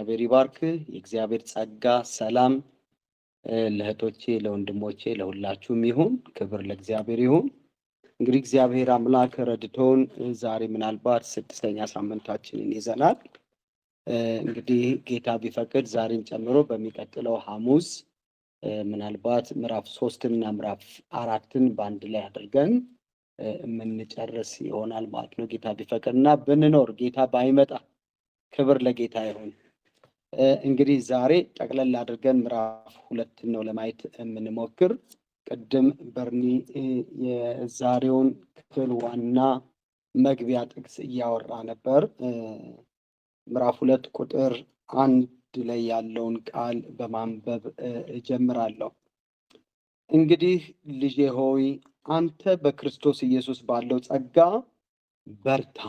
እግዚአብሔር ይባርክ። የእግዚአብሔር ጸጋ ሰላም ለእህቶቼ ለወንድሞቼ ለሁላችሁም ይሁን። ክብር ለእግዚአብሔር ይሁን። እንግዲህ እግዚአብሔር አምላክ ረድቶን ዛሬ ምናልባት 6ኛ ሳምንታችንን ይዘናል። እንግዲህ ጌታ ቢፈቅድ ዛሬን ጨምሮ በሚቀጥለው ሐሙስ ምናልባት ምዕራፍ 3 እና ምዕራፍ 4ን በአንድ ላይ አድርገን የምንጨርስ ይሆናል ማለት ነው። ጌታ ቢፈቅድና ብንኖር ጌታ ባይመጣ ክብር ለጌታ ይሁን። እንግዲህ ዛሬ ጠቅለል አድርገን ምዕራፍ 2 ነው ለማየት የምንሞክር። ቅድም በርኒ የዛሬውን ክፍል ዋና መግቢያ ጥቅስ እያወራ ነበር። ምዕራፍ 2 ቁጥር 1 ላይ ያለውን ቃል በማንበብ እጀምራለሁ። እንግዲህ ልጄ ሆይ አንተ በክርስቶስ ኢየሱስ ባለው ጸጋ በርታ፣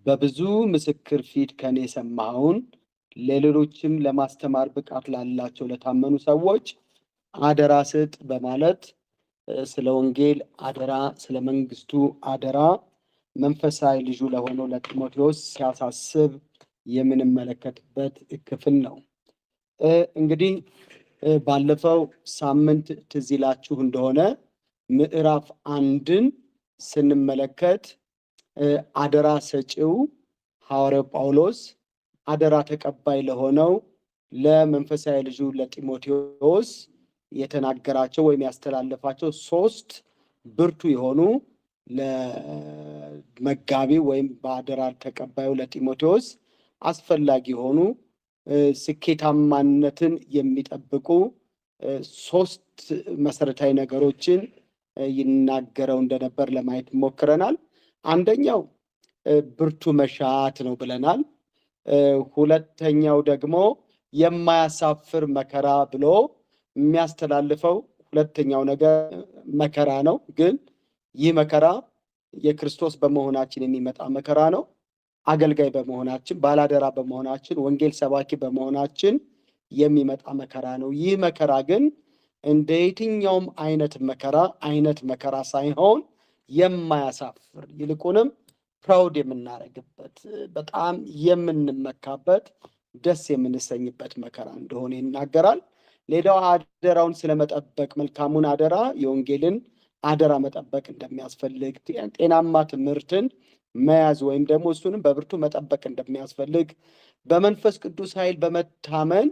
በብዙ ምስክር ፊት ከኔ የሰማኸውን ለሌሎችም ለማስተማር ብቃት ላላቸው ለታመኑ ሰዎች አደራ ስጥ በማለት ስለ ወንጌል አደራ፣ ስለ መንግስቱ አደራ መንፈሳዊ ልጁ ለሆነው ለጢሞቴዎስ ሲያሳስብ የምንመለከትበት ክፍል ነው። እንግዲህ ባለፈው ሳምንት ትዝ ይላችሁ እንደሆነ ምዕራፍ 1ን ስንመለከት አደራ ሰጪው ሐዋርያው ጳውሎስ አደራ ተቀባይ ለሆነው ለመንፈሳዊ ልጁ ለጢሞቴዎስ የተናገራቸው ወይም ያስተላለፋቸው 3 ብርቱ የሆኑ ለመጋቢ ወይም በአደራ ተቀባዩ ለጢሞቴዎስ አስፈላጊ የሆኑ ስኬታማነትን የሚጠብቁ 3 መሰረታዊ ነገሮችን ይናገረው እንደነበር ለማየት ሞክረናል። አንደኛው ብርቱ መሻት ነው ብለናል። ሁለተኛው ደግሞ የማያሳፍር መከራ ብሎ የሚያስተላልፈው ሁለተኛው ነገር መከራ ነው። ግን ይህ መከራ የክርስቶስ በመሆናችን የሚመጣ መከራ ነው። አገልጋይ በመሆናችን፣ ባላደራ በመሆናችን፣ ወንጌል ሰባኪ በመሆናችን የሚመጣ መከራ ነው። ይህ መከራ ግን እንደ የትኛውም አይነት መከራ ሳይሆን የማያሳፍር ይልቁንም ፕራውድ የምናደርግበት በጣም የምንመካበት ደስ የምንሰኝበት መከራ እንደሆነ ይናገራል። ሌላው አደራውን ስለመጠበቅ መልካሙን አደራ የወንጌልን አደራ መጠበቅ እንደሚያስፈልግ፣ ጤናማ ትምህርትን መያዝ ወይም ደግሞ እሱንም በብርቱ መጠበቅ እንደሚያስፈልግ፣ በመንፈስ ቅዱስ ኃይል በመታመን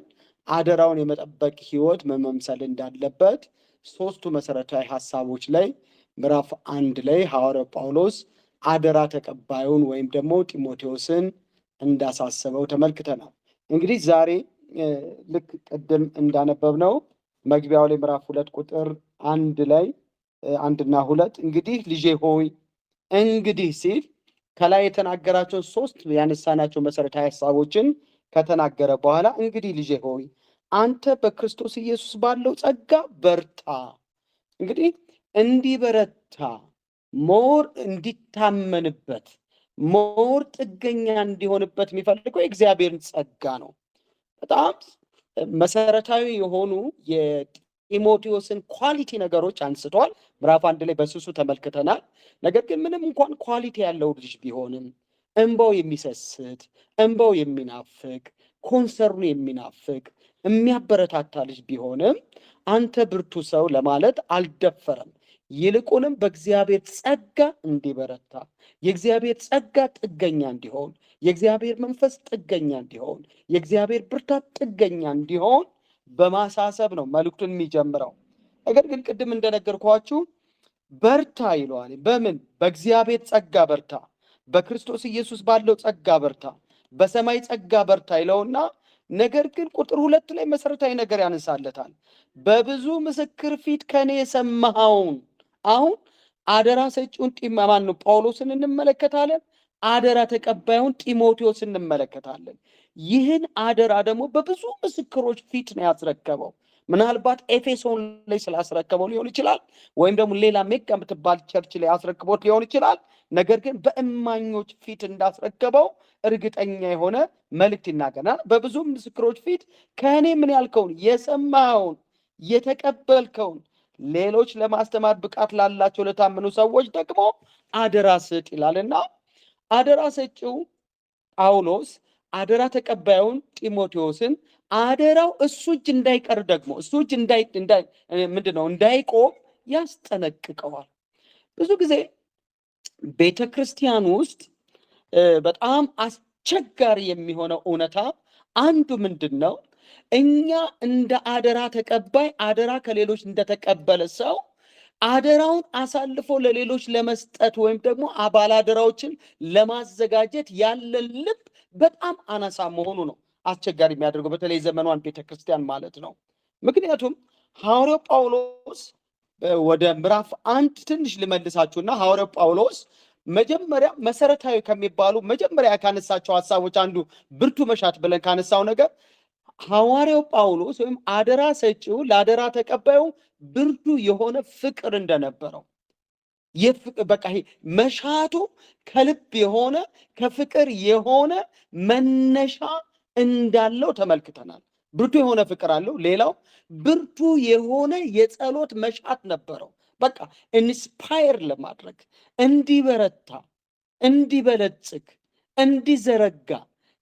አደራውን የመጠበቅ ህይወት መመምሰል እንዳለበት 3ቱ መሰረታዊ ሀሳቦች ላይ ምዕራፍ 1 ላይ ሐዋርያው ጳውሎስ አደራ ተቀባዩን ወይም ደግሞ ጢሞቴዎስን እንዳሳሰበው ተመልክተናል። እንግዲህ ዛሬ ልክ ቅድም እንዳነበብነው መግቢያው ላይ ምዕራፍ 2 ቁጥር 1 ላይ 1 እና 2 እንግዲህ ልጄ ሆይ እንግዲህ ሲል ከላይ የተናገራቸውን 3 ያነሳናቸው መሰረታዊ ሀሳቦችን ከተናገረ በኋላ እንግዲህ ልጄ ሆይ አንተ በክርስቶስ ኢየሱስ ባለው ጸጋ በርታ። እንግዲህ እንዲበረታ ሞር እንዲታመንበት ሞር ጥገኛ እንዲሆንበት የሚፈልገው የእግዚአብሔርን ጸጋ ነው። በጣም መሰረታዊ የሆኑ የጢሞቴዎስን ኳሊቲ ነገሮች አንስቷል። ምዕራፍ 1 ላይ በስሱ ተመልክተናል። ነገር ግን ምንም እንኳን ኳሊቲ ያለው ልጅ ቢሆንም እንባው የሚሰስት እንባው የሚናፍቅ ኮንሰርኑ የሚናፍቅ የሚያበረታታ ልጅ ቢሆንም አንተ ብርቱ ሰው ለማለት አልደፈረም። ይልቁንም በእግዚአብሔር ጸጋ እንዲበረታ፣ የእግዚአብሔር ጸጋ ጥገኛ እንዲሆን፣ የእግዚአብሔር መንፈስ ጥገኛ እንዲሆን፣ የእግዚአብሔር ብርታት ጥገኛ እንዲሆን በማሳሰብ ነው መልእክቱን የሚጀምረው። ነገር ግን ቅድም እንደነገርኳችሁ በርታ ይለዋል። በምን? በእግዚአብሔር ጸጋ በርታ፣ በክርስቶስ ኢየሱስ ባለው ጸጋ በርታ፣ በሰማይ ጸጋ በርታ ይለውና ነገር ግን ቁጥር 2 ላይ መሰረታዊ ነገር ያነሳለታል። በብዙ ምስክር ፊት ከኔ የሰማኸውን። አሁን አደራ ሰጪውን ማን ነው? ጳውሎስን እንመለከታለን። አደራ ተቀባዩን ጢሞቴዎስ እንመለከታለን። ይህን አደራ ደግሞ በብዙ ምስክሮች ፊት ነው ያስረከበው። ምናልባት ኤፌሶን ላይ ስላስረከበው ሊሆን ይችላል፣ ወይም ደግሞ ሌላ ሜጋ የምትባል ቸርች ላይ አስረክቦት ሊሆን ይችላል። ነገር ግን በእማኞች ፊት እንዳስረከበው እርግጠኛ የሆነ መልእክት ይናገራል። በብዙ ምስክሮች ፊት ከእኔ ምን ያልከውን የሰማኸውን የተቀበልከውን ሌሎች ለማስተማር ብቃት ላላቸው ለታመኑ ሰዎች ደግሞ አደራ ስጥ ይላልና አደራ ሰጪው ጳውሎስ አደራ ተቀባዩን ጢሞቴዎስን አደራው እሱ እጅ እንዳይቀር ደግሞ እሱ እጅ እንዳይቆም ያስጠነቅቀዋል። ብዙ ጊዜ ቤተክርስቲያን ውስጥ በጣም አስቸጋሪ የሚሆነው እውነታ አንዱ ምንድነው? እኛ እንደ አደራ ተቀባይ አደራ ከሌሎች እንደተቀበለ ሰው አደራውን አሳልፎ ለሌሎች ለመስጠት ወይም ደግሞ አባላደራዎችን ለማዘጋጀት ያለን ልብ በጣም አናሳ መሆኑ ነው አስቸጋሪ የሚያደርገው፣ በተለይ ዘመኗን ቤተክርስቲያን ማለት ነው። ምክንያቱም ሐዋርያው ጳውሎስ ወደ ምዕራፍ 1 ትንሽ ልመልሳችሁና ሐዋርያው ጳውሎስ መጀመሪያ መሰረታዊ ከሚባሉ መጀመሪያ ካነሳቸው ሐሳቦች አንዱ ብርቱ መሻት ብለን ካነሳው ነገር ሐዋርያው ጳውሎስ ወይም አደራ ሰጪው ለአደራ ተቀባዩ ብርቱ የሆነ ፍቅር እንደነበረው በቃ መሻቱ ከልብ የሆነ ከፍቅር የሆነ መነሻ እንዳለው ተመልክተናል። ብርቱ የሆነ ፍቅር አለው። ሌላው ብርቱ የሆነ የጸሎት መሻት ነበረው። በቃ ኢንስፓየር ለማድረግ እንዲበረታ፣ እንዲበለጽግ፣ እንዲዘረጋ፣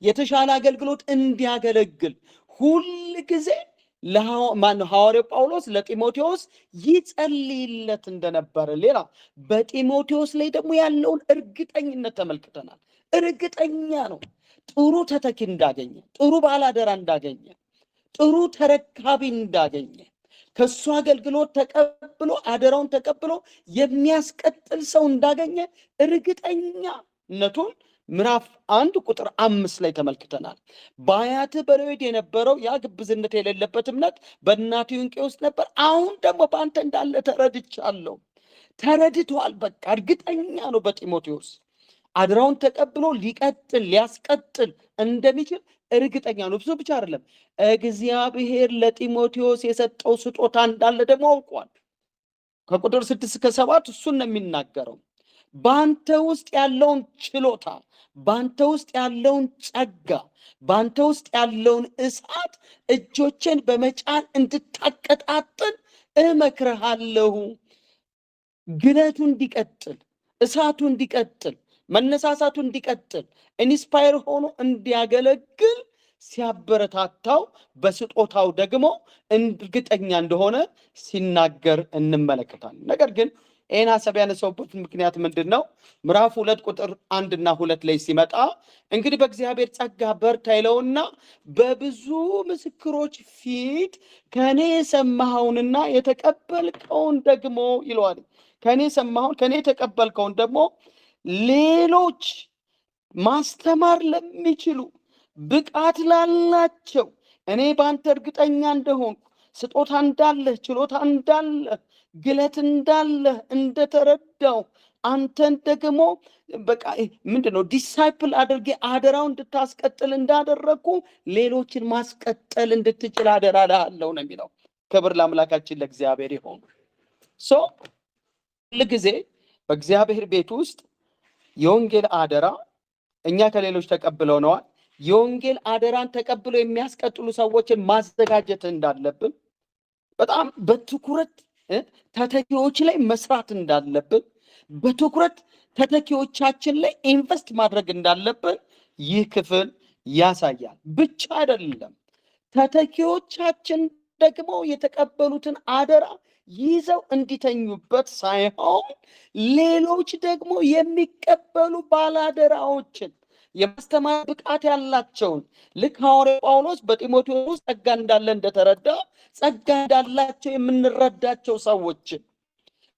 የተሻለ አገልግሎት እንዲያገለግል ሁል ጊዜ ሐዋርያው ጳውሎስ ለጢሞቴዎስ ይጸልይለት እንደነበረ፣ ሌላ በጢሞቴዎስ ላይ ደግሞ ያለውን እርግጠኝነት ተመልክተናል። እርግጠኛ ነው ጥሩ ተተኪ እንዳገኘ፣ ጥሩ ባላደራ እንዳገኘ፣ ጥሩ ተረካቢ እንዳገኘ፣ ከሱ አገልግሎት ተቀብሎ አደራውን ተቀብሎ የሚያስቀጥል ሰው እንዳገኘ እርግጠኛነቱን ምዕራፍ 1 ቁጥር 5 ላይ ተመልክተናል። በአያት በሎይድ የነበረው ያ ግብዝነት የሌለበት እምነት በእናቱ ዩንቄ ውስጥ ነበር፣ አሁን ደግሞ በአንተ እንዳለ ተረድቻለሁ። ተረድቷል። በቃ እርግጠኛ ነው በጢሞቴዎስ አደራውን ተቀብሎ ሊቀጥል ሊያስቀጥል እንደሚችል እርግጠኛ ነው። ብዙ ብቻ አይደለም፣ እግዚአብሔር ለጢሞቴዎስ የሰጠው ስጦታ እንዳለ ደግሞ አውቋል። ከቁጥር 6 እስከ 7 እሱን ነው የሚናገረው። በአንተ ውስጥ ያለውን ችሎታ፣ በአንተ ውስጥ ያለውን ጸጋ፣ በአንተ ውስጥ ያለውን እሳት እጆችን በመጫን እንድታቀጣጥል እመክርሃለሁ። ግለቱ እንዲቀጥል፣ እሳቱ እንዲቀጥል፣ መነሳሳቱ እንዲቀጥል፣ ኢንስፓየር ሆኖ እንዲያገለግል ሲያበረታታው በስጦታው ደግሞ እርግጠኛ እንደሆነ ሲናገር እንመለከታለን። ነገር ግን ይህን ሀሳብ ያነሳውበት ምክንያት ምንድን ነው? ምዕራፍ 2 ቁጥር 1 እና 2 ላይ ሲመጣ እንግዲህ በእግዚአብሔር ጸጋ በርታ ይለውና በብዙ ምስክሮች ፊት ከኔ የሰማኸውንና የተቀበልከውን ደግሞ ይለዋል። ከኔ የሰማኸውን ከኔ የተቀበልከውን ደግሞ ሌሎች ማስተማር ለሚችሉ ብቃት ላላቸው እኔ በአንተ እርግጠኛ እንደሆንኩ ስጦታ እንዳለህ፣ ችሎታ እንዳለህ፣ ግለት እንዳለህ እንደተረዳው አንተን ደግሞ በቃ ምንድነው ዲሳይፕል አድርጌ አደራው እንድታስቀጥል እንዳደረግኩ ሌሎችን ማስቀጠል እንድትችል አደራ እልሃለሁ ነው የሚለው። ክብር ለአምላካችን ለእግዚአብሔር ይሁን። ሁልጊዜ በእግዚአብሔር ቤት ውስጥ የወንጌል አደራ እኛ ከሌሎች ተቀብለነዋል። የወንጌል አደራን ተቀብለው የሚያስቀጥሉ ሰዎችን ማዘጋጀት እንዳለብን፣ በጣም በትኩረት ተተኪዎች ላይ መስራት እንዳለብን፣ በትኩረት ተተኪዎቻችን ላይ ኢንቨስት ማድረግ እንዳለብን ይህ ክፍል ያሳያል። ብቻ አይደለም፣ ተተኪዎቻችን ደግሞ የተቀበሉትን አደራ ይዘው እንዲተኙበት ሳይሆን ሌሎች ደግሞ የሚቀበሉ ባላደራዎችን የማስተማር ብቃት ያላቸውን ልክ ሐዋርያው ጳውሎስ በጢሞቴዎስ ውስጥ ጸጋ እንዳለ እንደተረዳ ጸጋ እንዳላቸው የምንረዳቸው ሰዎችን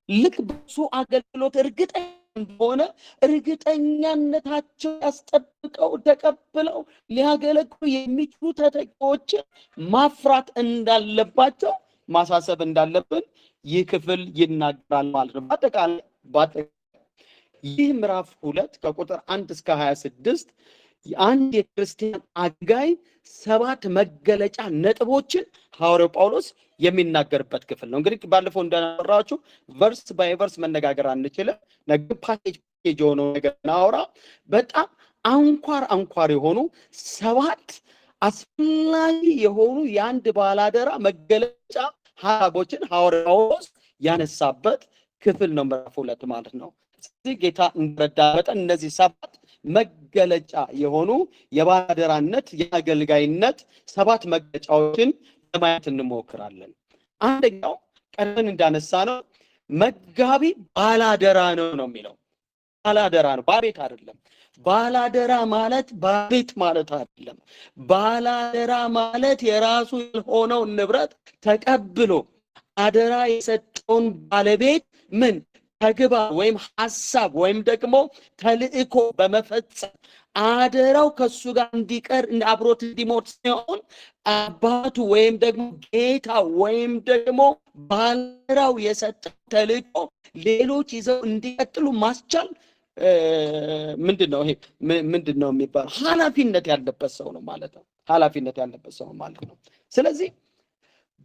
ልክ በሱ አገልግሎት እርግጠኛ እንደሆነ እርግጠኛነታቸው ያስጠብቀው ተቀብለው ሊያገለግሉ የሚችሉ ተተኪዎችን ማፍራት እንዳለባቸው ማሳሰብ እንዳለብን ይህ ክፍል ይናገራል ማለት ነው። በአጠቃላይ ይህ ምዕራፍ 2 ከቁጥር 1 እስከ 26 አንድ የክርስቲያን አገልጋይ 7 መገለጫ ነጥቦችን ሐዋርያው ጳውሎስ የሚናገርበት ክፍል ነው። እንግዲህ ባለፈው እንደነበራችሁ ቨርስ ባይ ቨርስ መነጋገር አንችልም። ነገር ፓኬጅ የሆነው ነገር እናወራ። በጣም አንኳር የሆኑ 7 አስፈላጊ የሆኑ የአንድ ባላደራ መገለጫ ሐሳቦችን ሐዋርያው ጳውሎስ ያነሳበት ክፍል ነው ምዕራፍ 2 ማለት ነው። ስለዚህ ጌታ እንደረዳ መጠን እነዚህ 7 መገለጫ የሆኑ የባላደራነት የአገልጋይነት 7 መገለጫዎችን ለማየት እንሞክራለን። አንደኛው ቀደም እንዳነሳ ነው መጋቢ ባላደራ ነው የሚለው። ባላደራ ነው፣ ባቤት አይደለም። ባላደራ ማለት ባቤት ማለት አይደለም። ባላደራ ማለት የራሱ የሆነው ንብረት ተቀብሎ አደራ የሰጠውን ባለቤት ምን ተግባር ወይም ሐሳብ ወይም ደግሞ ተልእኮ በመፈጸም አደራው ከሱ ጋር እንዲቀር አብሮት እንዲሞት ሲሆን አባቱ ወይም ደግሞ ጌታ ወይም ደግሞ ባለራው የሰጠው ተልእኮ ሌሎች ይዘው እንዲቀጥሉ ማስቻል ምንድነው? ይሄ ምንድነው የሚባለው? ኃላፊነት ያለበት ሰው ነው ማለት ነው። ኃላፊነት ያለበት ሰው ማለት ነው። ስለዚህ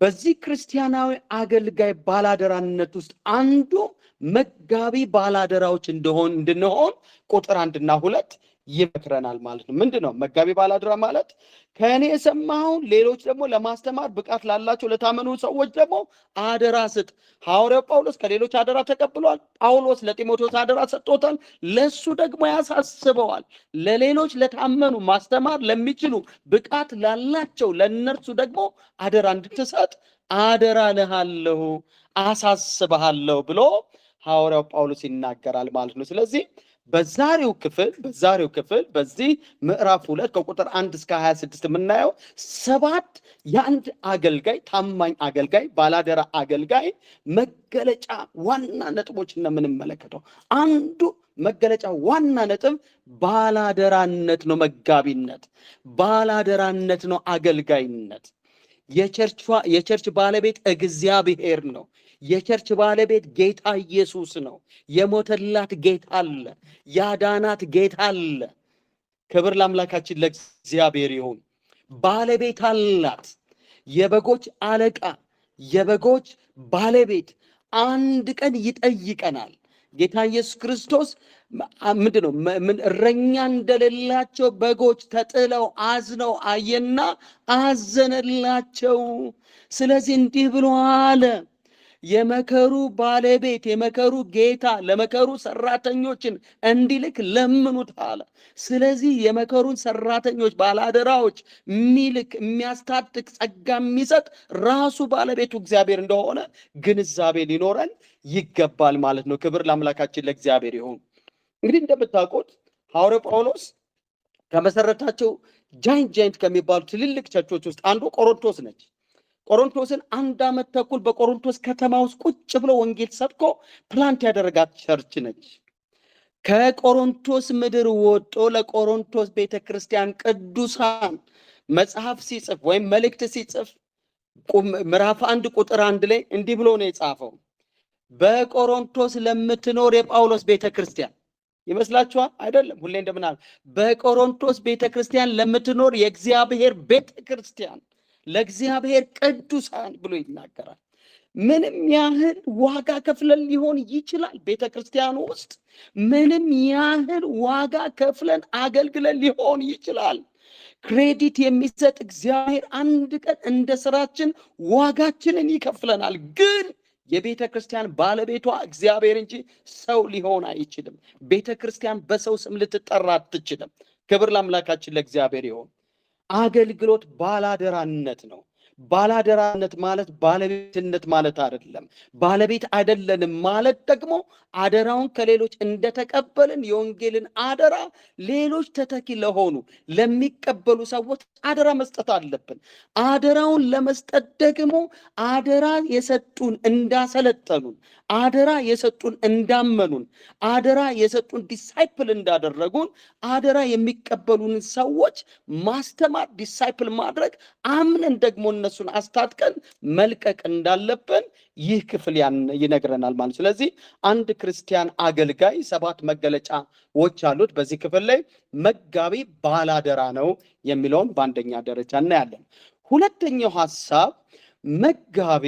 በዚህ ክርስቲያናዊ አገልጋይ ባላደራነት ውስጥ አንዱ መጋቢ ባላደራዎች እንድንሆን ቁጥር 1 እና 2 ይመክረናል ማለት ነው። ምንድነው መጋቢ ባላደራ ማለት? ከኔ የሰማውን ሌሎች ደግሞ ለማስተማር ብቃት ላላቸው ለታመኑ ሰዎች ደግሞ አደራ ስጥ። ሐዋርያው ጳውሎስ ከሌሎች አደራ ተቀብሏል። ጳውሎስ ለጢሞቴዎስ አደራ ሰጥቶታል። ለሱ ደግሞ ያሳስበዋል። ለሌሎች ለታመኑ ማስተማር ለሚችሉ ብቃት ላላቸው ለነርሱ ደግሞ አደራ እንድትሰጥ አደራ ልሃለሁ፣ አሳስብሃለሁ ብሎ ሐዋርያው ጳውሎስ ይናገራል ማለት ነው። ስለዚህ በዛሬው ክፍል በዚህ ምዕራፍ 2 ከቁጥር 1 እስከ 26 የምናየው 7 የአንድ አገልጋይ ታማኝ አገልጋይ ባላደራ አገልጋይ መገለጫ ዋና ነጥቦች ነው የምንመለከተው። አንዱ መገለጫ ዋና ነጥብ ባላደራነት ነው። መጋቢነት ባላደራነት ነው። አገልጋይነት የቸርች ባለቤት እግዚአብሔር ነው። የቸርች ባለቤት ጌታ ኢየሱስ ነው። የሞተላት ጌታ አለ። ያዳናት ጌታ አለ። ክብር ለአምላካችን ለእግዚአብሔር ይሁን። ባለቤት አላት። የበጎች አለቃ፣ የበጎች ባለቤት አንድ ቀን ይጠይቀናል። ጌታ ኢየሱስ ክርስቶስ ምንድነው? እረኛ እንደሌላቸው በጎች ተጥለው አዝነው አየና አዘነላቸው። ስለዚህ እንዲህ ብሎ አለ፣ የመከሩ ባለቤት የመከሩ ጌታ ለመከሩ ሰራተኞችን እንዲልክ ለምኑት አለ። ስለዚህ የመከሩን ሰራተኞች ባላደራዎች የሚልክ የሚያስታጥቅ ጸጋ የሚሰጥ ራሱ ባለቤቱ እግዚአብሔር እንደሆነ ግንዛቤ ሊኖረን ይገባል ማለት ነው። ክብር ለአምላካችን ለእግዚአብሔር ይሁን። እንግዲህ እንደምታውቁት ሐዋርያው ጳውሎስ ከመሰረታቸው ጃይንት ከሚባሉ ትልልቅ ቸርቾች ውስጥ አንዱ ቆሮንቶስ ነች። ቆሮንቶስን 1 ዓመት ተኩል በቆሮንቶስ ከተማ ውስጥ ቁጭ ብሎ ወንጌል ሰብኮ ፕላንት ያደረጋት ቸርች ነች። ከቆሮንቶስ ምድር ወጥቶ ለቆሮንቶስ ቤተክርስቲያን ቅዱሳን መጽሐፍ ሲጽፍ ወይም መልእክት ሲጽፍ ምዕራፍ 1 ቁጥር 1 ላይ እንዲህ ብሎ ነው የጻፈው። በቆሮንቶስ ለምትኖር የጳውሎስ ቤተክርስቲያን ይመስላችኋል? አይደለም። ሁሌ እንደምናል በቆሮንቶስ ቤተክርስቲያን ለምትኖር የእግዚአብሔር ቤተክርስቲያን ለእግዚአብሔር ቅዱሳን ብሎ ይናገራል። ምንም ያህል ዋጋ ከፍለን ሊሆን ይችላል። ቤተክርስቲያኑ ውስጥ ምንም ያህል ዋጋ ከፍለን አገልግለን ሊሆን ይችላል። ክሬዲት የሚሰጥ እግዚአብሔር አንድ ቀን እንደ ስራችን ዋጋችንን ይከፍለናል። ግን የቤተ ክርስቲያን ባለቤቷ እግዚአብሔር እንጂ ሰው ሊሆን አይችልም። ቤተ ክርስቲያን በሰው ስም ልትጠራ አትችልም። ክብር ለአምላካችን ለእግዚአብሔር ይሁን። አገልግሎት ባላደራነት ነው። ባላደራነት ማለት ባለቤትነት ማለት አይደለም። ባለቤት አይደለንም ማለት ደግሞ አደራውን ከሌሎች እንደተቀበልን የወንጌልን አደራ ሌሎች ተተኪ ለሆኑ ለሚቀበሉ ሰዎች አደራ መስጠት አለብን። አደራውን ለመስጠት ደግሞ አደራ የሰጡን እንዳሰለጠኑን፣ አደራ የሰጡን እንዳመኑን፣ አደራ የሰጡን ዲሳይፕል እንዳደረጉን አደራ የሚቀበሉን ሰዎች ማስተማር፣ ዲሳይፕል ማድረግ፣ አምነን ደግሞ እነሱን አስታጥቀን መልቀቅ እንዳለብን ይህ ክፍል ይነግረናል ማለት። ስለዚህ አንድ ክርስቲያን አገልጋይ 7 መገለጫዎች አሉት። በዚህ ክፍል ላይ መጋቢ ባላደራ ነው የሚለውን በአንደኛ ደረጃ እናያለን። ሁለተኛው ሐሳብ መጋቢ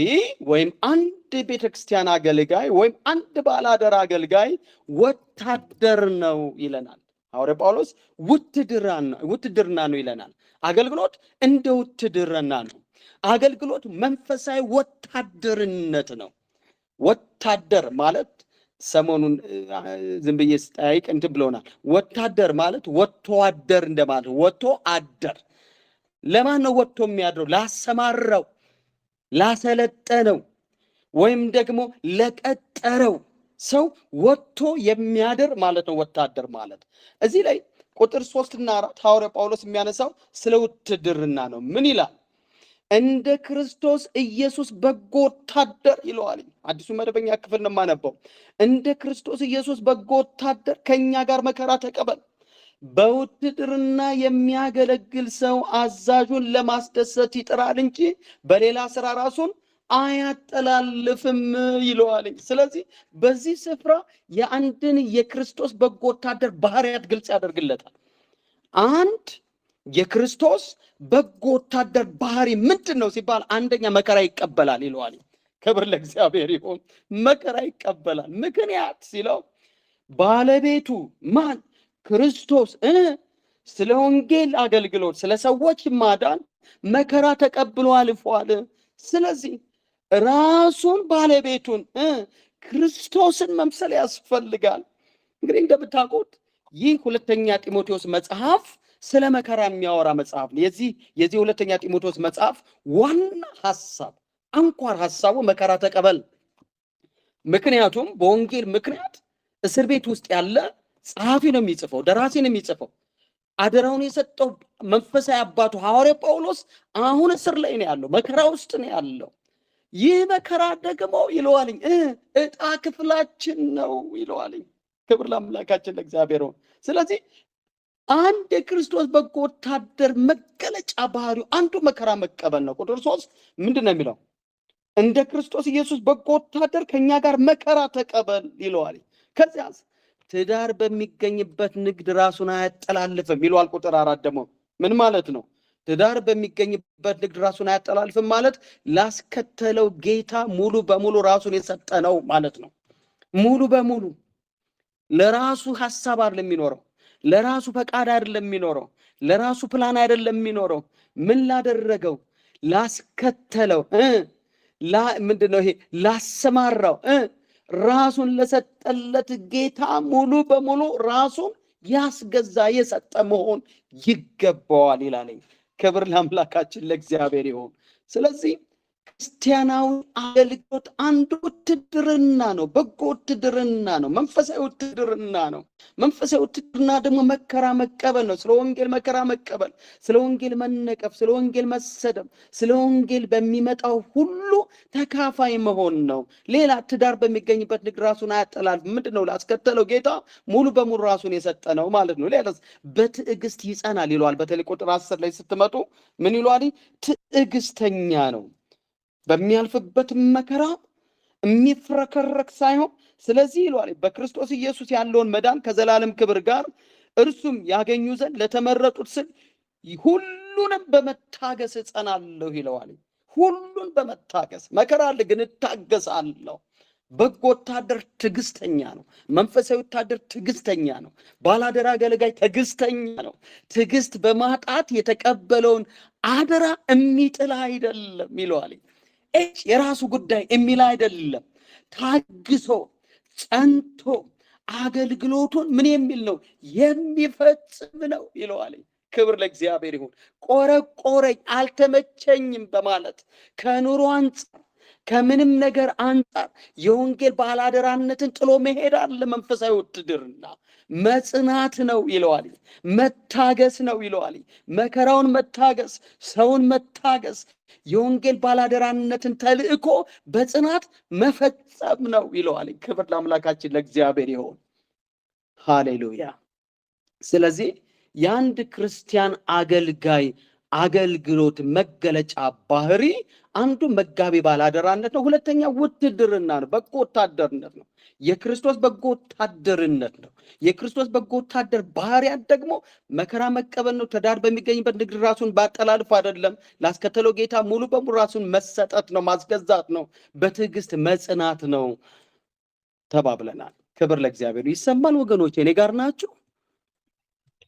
ወይም አንድ ቤተክርስቲያን አገልጋይ ወይም አንድ ባላደራ አገልጋይ ወታደር ነው ይለናል። ሐዋርያው ጳውሎስ ውትድርና ነው ይለናል። አገልግሎት እንደ ውትድርና ነው። አገልግሎት መንፈሳዊ ወታደርነት ነው። ወታደር ማለት ሰሞኑን ዝም ብዬ ስጠይቅ እንትን ብለውናል። ወታደር ማለት ወጥቶ አደር እንደማለት። ወጥቶ አደር ለማን ነው ወጥቶ የሚያድረው? ላሰማራው፣ ላሰለጠነው ወይም ደግሞ ለቀጠረው ሰው ወጥቶ የሚያድር ማለት ነው ወታደር ማለት። እዚህ ላይ ቁጥር 3 እና 4 ሐዋርያ ጳውሎስ የሚያነሳው ስለ ውትድርና ነው። ምን ይላል? እንደ ክርስቶስ ኢየሱስ በጎ ወታደር ይለዋል። አዲሱ መደበኛ ክፍል ነው የማነበው። እንደ ክርስቶስ ኢየሱስ በጎ ወታደር ከኛ ጋር መከራ ተቀበል። በውትድርና የሚያገለግል ሰው አዛዡን ለማስደሰት ይጥራል እንጂ በሌላ ስራ ራሱን አያጠላልፍም ይለዋል። ስለዚህ በዚህ ስፍራ የአንድን የክርስቶስ በጎ ወታደር ባህሪያት ግልጽ ያደርግለታል። አንድ የክርስቶስ በጎ ወታደር ባህሪ ምንድን ነው ሲባል አንደኛ መከራ ይቀበላል ይለዋል። ክብር ለእግዚአብሔር ይሁን። መከራ ይቀበላል። ምክንያት ሲለው ባለቤቱ ማን? ክርስቶስ ስለ ወንጌል አገልግሎት ስለ ሰዎች ማዳን መከራ ተቀብሎ አልፏል። ስለዚህ ራሱን ባለቤቱን ክርስቶስን መምሰል ያስፈልጋል። እንግዲህ እንደምታውቁት ይህ ሁለተኛ ጢሞቴዎስ መጽሐፍ ስለ መከራ የሚያወራ መጽሐፍ ነው። የዚህ ሁለተኛ ጢሞቴዎስ መጽሐፍ ዋና ሐሳብ አንኳር ሐሳቡ መከራ ተቀበል። ምክንያቱም በወንጌል ምክንያት እስር ቤት ውስጥ ያለ ጸሐፊ ነው የሚጽፈው፣ ደራሲ ነው የሚጽፈው። አደራውን የሰጠው መንፈሳዊ አባቱ ሐዋርያ ጳውሎስ አሁን እስር ላይ ነው ያለው፣ መከራ ውስጥ ነው ያለው። ይህ መከራ ደግሞ ይለዋልኝ ዕጣ ክፍላችን ነው ይለዋልኝ። ክብር ለአምላካችን ለእግዚአብሔር ነው። ስለዚህ አንድ የክርስቶስ በጎ ወታደር መገለጫ ባህሪው አንዱ መከራ መቀበል ነው። ቁጥር 3 ምንድን ነው የሚለው? እንደ ክርስቶስ ኢየሱስ በጎ ወታደር ከኛ ጋር መከራ ተቀበል ይለዋል። ከዚያስ ትዳር በሚገኝበት ንግድ ራሱን አያጠላልፍም ይለዋል። ቁጥር 4 ደግሞ ምን ማለት ነው? ትዳር በሚገኝበት ንግድ ራሱን አያጠላልፍም ማለት ላስከተለው ጌታ ሙሉ በሙሉ ራሱን የሰጠ ነው ማለት ነው። ሙሉ በሙሉ ለራሱ ሐሳብ አይደለም የሚኖረው፣ ለራሱ ፈቃድ አይደለም የሚኖረው፣ ለራሱ ፕላን አይደለም የሚኖረው። ምን ላደረገው? ላስከተለው ምንድነው ይሄ? ላሰማራው ራሱን ለሰጠለት ጌታ ሙሉ በሙሉ ራሱን ያስገዛ የሰጠ መሆን ይገባዋል ይላል። ክብር ለአምላካችን ለእግዚአብሔር ይሁን። ስለዚህ ክርስቲያናዊ አገልግሎት አንዱ ውትድርና ነው፣ በጎ ውትድርና ነው፣ መንፈሳዊ ውትድርና ነው። መንፈሳዊ ውትድርና ደግሞ መከራ መቀበል ነው። ስለ ወንጌል መከራ መቀበል፣ ስለ ወንጌል መነቀፍ፣ ስለ ወንጌል መሰደብ፣ ስለ ወንጌል በሚመጣው ሁሉ ተካፋይ መሆን ነው። ሌላ ትዳር በሚገኝበት ንግድ ራሱን አያጠላልፍ። ምንድን ነው? ላስከተለው ጌታ ሙሉ በሙሉ ራሱን የሰጠ ነው ማለት ነው። ሌላስ በትዕግስት ይጸናል ይለዋል። በተለይ ቁጥር 10 ላይ ስትመጡ ምን ይለዋል? ትዕግስተኛ ነው፣ በሚያልፍበት መከራ የሚፍረከረክ ሳይሆን። ስለዚህ ይለዋል በክርስቶስ ኢየሱስ ያለውን መዳን ከዘላለም ክብር ጋር እርሱም ያገኙ ዘንድ ለተመረጡት ስል ሁሉንም በመታገስ እጸናለሁ ይለዋል። ሁሉን በመታገስ መከራ አለ፣ ግን እታገሳለሁ። በጎ ወታደር ትዕግስተኛ ነው። መንፈሳዊ ወታደር ትዕግስተኛ ነው። ባላደራ አገልጋይ ትዕግስተኛ ነው። ትዕግስት በማጣት የተቀበለውን አደራ የሚጥል አይደለም ይለዋል። የራሱ ጉዳይ የሚል አይደለም። ታግሶ ጸንቶ አገልግሎቱን ምን የሚል ነው? የሚፈጽም ነው ይለዋል። ክብር ለእግዚአብሔር ይሁን። ቆረቆረኝ፣ አልተመቸኝም በማለት ከኑሮ አንጻር ከምንም ነገር አንጻር የወንጌል ባላደራነትን ጥሎ መሄድ አለ። መንፈሳዊ ውትድርና መጽናት ነው ይለዋል። መታገስ ነው ይለዋል። መከራውን መታገስ፣ ሰውን መታገስ፣ የወንጌል ባላደራነትን ተልእኮ በጽናት መፈጸም ነው ይለዋል። ክብር ለአምላካችን ለእግዚአብሔር ይሁን። ሃሌሉያ። ስለዚህ የአንድ ክርስቲያን አገልጋይ አገልግሎት መገለጫ ባህሪ አንዱ መጋቢ ባላደራነት ነው። ሁለተኛ ውትድርና ነው፣ በጎ ወታደርነት ነው። የክርስቶስ በጎ ወታደርነት ነው። የክርስቶስ በጎ ወታደር ባህሪያት ደግሞ መከራ መቀበል ነው። ትዳር በሚገኝበት ንግድ ራሱን ባጠላልፍ አይደለም። ላስከተለው ጌታ ሙሉ በሙሉ ራሱን መሰጠት ነው፣ ማስገዛት ነው። በትዕግስት መጽናት ነው ተባብለናል። ክብር ለእግዚአብሔር። ይሰማል ወገኖች? እኔ ጋር ናችሁ?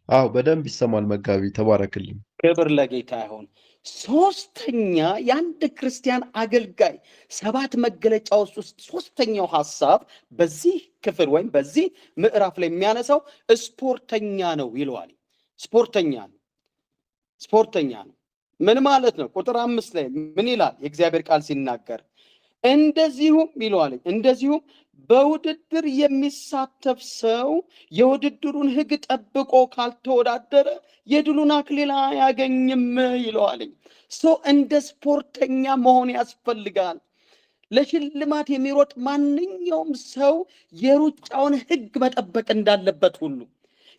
አዎ በደንብ ይሰማል። መጋቢ ተባረክልኝ። ክብር ለጌታ ይሁን። ሶስተኛ የአንድ ክርስቲያን አገልጋይ 7 መገለጫዎች ውስጥ ሶስተኛው ሐሳብ በዚህ ክፍል ወይም በዚህ ምዕራፍ ላይ የሚያነሳው ስፖርተኛ ነው ይለዋል። ስፖርተኛ ነው። ስፖርተኛ ነው ምን ማለት ነው? ቁጥር 5 ላይ ምን ይላል? የእግዚአብሔር ቃል ሲናገር እንደዚሁም ይለዋል፣ እንደዚሁም በውድድር የሚሳተፍ ሰው የውድድሩን ሕግ ጠብቆ ካልተወዳደረ የድሉን አክሊል አያገኝም ይለዋል። ሰው እንደ ስፖርተኛ መሆን ያስፈልጋል። ለሽልማት የሚሮጥ ማንኛውም ሰው የሩጫውን ሕግ መጠበቅ እንዳለበት ሁሉ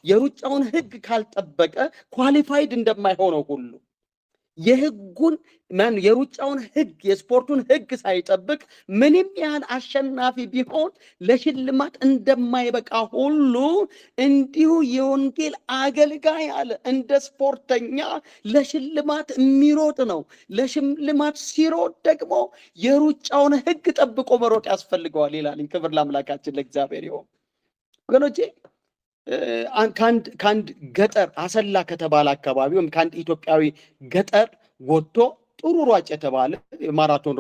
የሩጫውን ሕግ ካልጠበቀ ኳሊፋይድ እንደማይሆነው ሁሉ የሩጫውን ሕግ የስፖርቱን ሕግ ሳይጠብቅ ምንም ያህል አሸናፊ ቢሆን ለሽልማት እንደማይበቃ ሁሉ እንዲሁ የወንጌል አገልጋይ አለ እንደ ስፖርተኛ ለሽልማት የሚሮጥ ነው። ለሽልማት ሲሮጥ ደግሞ የሩጫውን ሕግ ጠብቆ መሮጥ ያስፈልገዋል ይላል። ክብር ለአምላካችን ለእግዚአብሔር ይሁን። ወገኖቼ ከአንድ ገጠር አሰላ ከተባለ አካባቢ ወይም ከአንድ ኢትዮጵያዊ ገጠር ወጥቶ ጥሩ ሯጭ የተባለ የማራቶን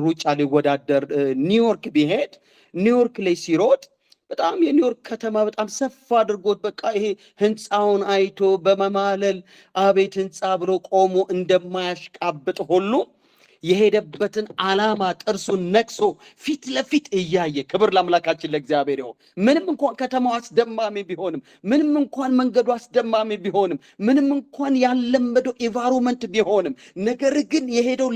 ሩጫ ሊወዳደር ኒውዮርክ ቢሄድ ኒውዮርክ ላይ ሲሮጥ በጣም የኒውዮርክ ከተማ በጣም ሰፋ አድርጎት በቃ ይሄ ህንፃውን አይቶ በመማለል አቤት ህንፃ ብሎ ቆሞ እንደማያሽቃብጥ ሁሉ የሄደበትን ዓላማ ጥርሱን ነክሶ ፊት ለፊት እያየ ክብር ለአምላካችን ለእግዚአብሔር ይሁን። ምንም እንኳን ከተማው አስደማሚ ቢሆንም፣ ምንም እንኳን መንገዱ አስደማሚ ቢሆንም፣ ምንም እንኳን ያለመደው ኢንቫይሮንመንት ቢሆንም፣ ነገር ግን የሄደው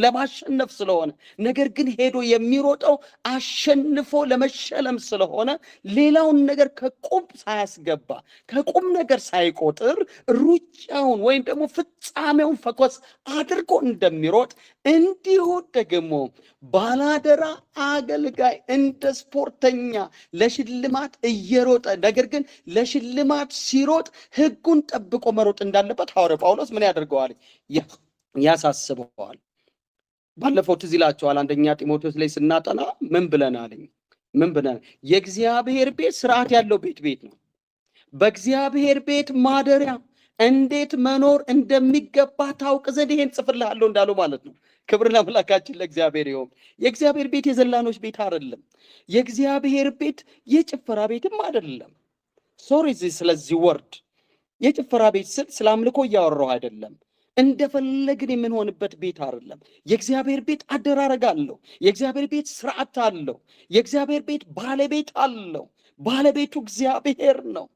ለማሸነፍ ስለሆነ፣ ነገር ግን ሄዶ የሚሮጠው አሸንፎ ለመሸለም ስለሆነ ሌላውን ነገር ከቁም ሳያስገባ ከቁም ነገር ሳይቆጥር ሩጫውን ወይም ደግሞ ፍጻሜውን ፈኮስ አድርጎ እንደሚሮጥ እንዲሁ ደግሞ ባላደራ አገልጋይ እንደ ስፖርተኛ ለሽልማት እየሮጠ ነገር ግን ለሽልማት ሲሮጥ ሕጉን ጠብቆ መሮጥ እንዳለበት ሐዋርያው ጳውሎስ ምን ያደርገዋል? ያሳስበዋል። ባለፈው ትዝ ይላችኋል፣ አንደኛ ጢሞቴዎስ ላይ ስናጠና ምን ብለናል? የእግዚአብሔር ቤት ስርዓት ያለው ቤት ነው። በእግዚአብሔር ቤት ማደሪያ እንዴት መኖር እንደሚገባ ታውቅ ዘንድ ይሄን ጽፍልሃለሁ እንዳለው ማለት ነው። ክብር ለአምላካችን ለእግዚአብሔር ይሁን። የእግዚአብሔር ቤት የዘላኖች ቤት አይደለም። የእግዚአብሔር ቤት የጭፈራ ቤትም አይደለም። ሶሪ ስለዚህ ወርድ የጭፈራ ቤት ስለ አምልኮ እያወራሁ አይደለም። እንደፈለግን የምንሆንበት ቤት አይደለም። የእግዚአብሔር ቤት አደራረግ አለው። የእግዚአብሔር ቤት ስርዓት አለው። የእግዚአብሔር ቤት ባለቤት አለው። ባለቤቱ እግዚአብሔር ነው።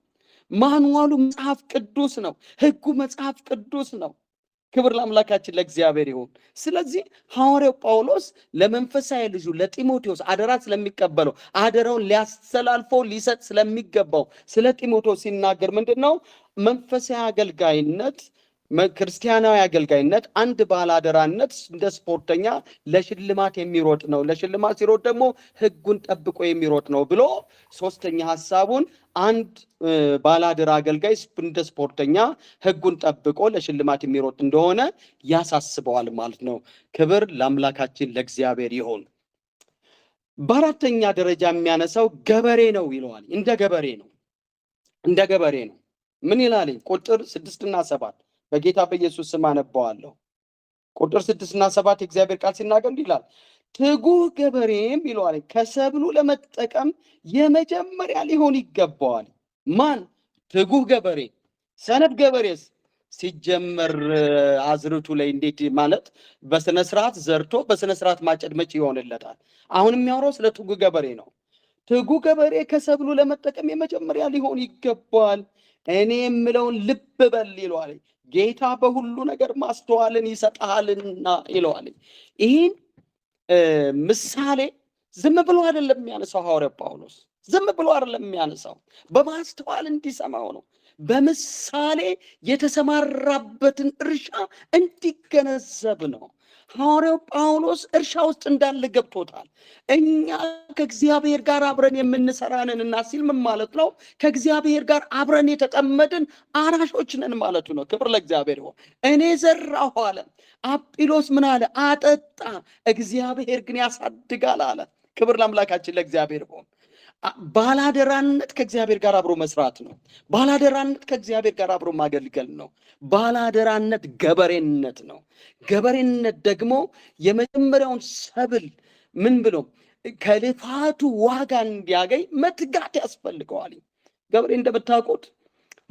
ማንዋሉ መጽሐፍ ቅዱስ ነው። ሕጉ መጽሐፍ ቅዱስ ነው። ክብር ለአምላካችን ለእግዚአብሔር ይሁን። ስለዚህ ሐዋርያው ጳውሎስ ለመንፈሳዊ ልጁ ለጢሞቴዎስ አደራ ስለሚቀበለው አደራውን ሊያስተላልፈው ሊሰጥ ስለሚገባው ስለ ጢሞቴዎስ ሲናገር ምንድነው? መንፈሳዊ አገልጋይነት፣ ክርስቲያናዊ አገልጋይነት፣ አንድ ባላደራነት እንደ ስፖርተኛ ለሽልማት የሚሮጥ ነው። ለሽልማት ሲሮጥ ደግሞ ሕጉን ጠብቆ የሚሮጥ ነው ብሎ ሶስተኛ ሐሳቡን አንድ ባላደራ አገልጋይ እንደ ስፖርተኛ ሕጉን ጠብቆ ለሽልማት የሚሮጥ እንደሆነ ያሳስበዋል ማለት ነው። ክብር ለአምላካችን ለእግዚአብሔር ይሁን። በአራተኛ ደረጃ የሚያነሳው ገበሬ ነው ይለዋል። እንደ ገበሬ ነው። ምን ይላል? ቁጥር 6 እና 7 በጌታ በኢየሱስ ስም አነባዋለሁ። ቁጥር 6 እና 7 የእግዚአብሔር ቃል ሲናገር እንዲህ ይላል፣ ትጉህ ገበሬም ይለዋል ከሰብሉ ለመጠቀም የመጀመሪያ ሊሆን ይገባዋል። ማን? ትጉህ ገበሬ። ሰነፍ ገበሬስ ሲጀመር አዝርቱ ላይ እንዴት ማለት በስነ ስርዓት ዘርቶ በስነ ስርዓት ማጨድ መቼ ይሆንለታል? አሁን የሚያወራው ስለ ትጉህ ገበሬ ነው። ትጉህ ገበሬ ከሰብሉ ለመጠቀም የመጀመሪያ ሊሆን ይገባዋል። እኔ የምለውን ልብ በል ይለዋል። ጌታ በሁሉ ነገር ማስተዋልን ይሰጣልና ይለዋል። ይህን ምሳሌ ዝም ብሎ አይደለም የሚያነሳው ሐዋርያ ጳውሎስ፣ ዝም ብሎ አይደለም የሚያነሳው፣ በማስተዋል እንዲሰማው ነው። በምሳሌ የተሰማራበትን እርሻ እንዲገነዘብ ነው። ሐዋርያው ጳውሎስ እርሻ ውስጥ እንዳለ ገብቶታል። እኛ ከእግዚአብሔር ጋር አብረን የምንሰራንን እና ሲል ምን ማለት ነው? ከእግዚአብሔር ጋር አብረን የተጠመድን አራሾች ነን ማለቱ ነው። ክብር ለእግዚአብሔር ይሁን። እኔ ዘራሁ አለ፣ አጵሎስ ምን አለ? አጠጣ፣ እግዚአብሔር ግን ያሳድጋል አለ። ክብር ለአምላካችን ለእግዚአብሔር ይሁን። ባላደራነት ከእግዚአብሔር ጋር አብሮ መስራት ነው። ባላደራነት ከእግዚአብሔር ጋር አብሮ ማገልገል ነው። ባላደራነት ገበሬነት ነው። ገበሬነት ደግሞ የመጀመሪያውን ሰብል ምን ብሎ ከልፋቱ ዋጋ እንዲያገኝ መትጋት ያስፈልገዋል። ገበሬ እንደምታውቁት